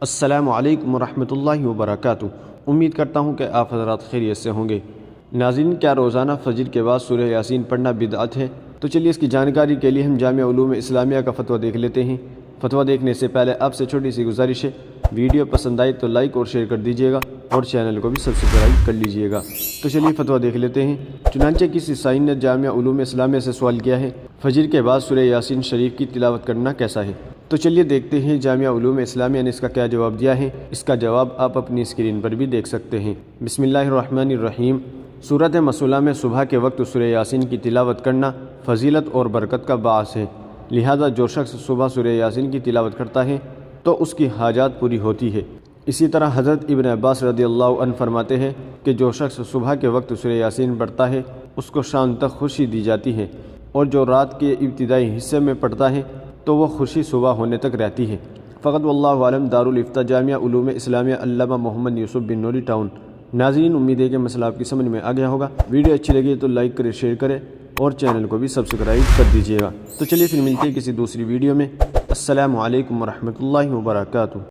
السلام علیکم ورحمۃ اللہ وبرکاتہ۔ امید کرتا ہوں کہ آپ حضرات خیریت سے ہوں گے۔ ناظرین، کیا روزانہ فجر کے بعد سورہ یاسین پڑھنا بدعت ہے؟ تو چلیے اس کی جانکاری کے لیے ہم جامعہ علوم اسلامیہ کا فتویٰ دیکھ لیتے ہیں۔ فتویٰ دیکھنے سے پہلے آپ سے چھوٹی سی گزارش ہے، ویڈیو پسند آئے تو لائک اور شیئر کر دیجیے گا اور چینل کو بھی سبسکرائب کر لیجیے گا۔ تو چلیے فتویٰ دیکھ لیتے ہیں۔ چنانچہ کسی سائن نے جامعہ علوم اسلامیہ سے سوال کیا ہے، فجر کے بعد سورہ یاسین شریف کی تلاوت کرنا کیسا ہے؟ تو چلیے دیکھتے ہیں جامعہ علوم اسلامیہ نے اس کا کیا جواب دیا ہے۔ اس کا جواب آپ اپنی اسکرین پر بھی دیکھ سکتے ہیں۔ بسم اللہ الرحمن الرحیم۔ سورۃ مسلہ میں صبح کے وقت سورہ یاسین کی تلاوت کرنا فضیلت اور برکت کا باعث ہے، لہذا جو شخص صبح سورہ یاسین کی تلاوت کرتا ہے تو اس کی حاجات پوری ہوتی ہے۔ اسی طرح حضرت ابن عباس رضی اللہ عنہ فرماتے ہیں کہ جو شخص صبح کے وقت سورہ یاسین پڑھتا ہے اس کو شام تک خوشی دی جاتی ہے، اور جو رات کے ابتدائی حصے میں پڑھتا ہے تو وہ خوشی صبح ہونے تک رہتی ہے۔ فقط واللہ عالم۔ دارالفتہ جامعہ علوم اسلامیہ، علامہ محمد یوسف بن نوری ٹاؤن۔ ناظرین، امید ہے کہ مسئلہ آپ کی سمجھ میں آ گیا ہوگا۔ ویڈیو اچھی لگی تو لائک کرے، شیئر کرے اور چینل کو بھی سبسکرائب کر دیجیے گا۔ تو چلیے پھر ملتے ہیں کسی دوسری ویڈیو میں۔ السلام علیکم ورحمۃ اللہ وبرکاتہ۔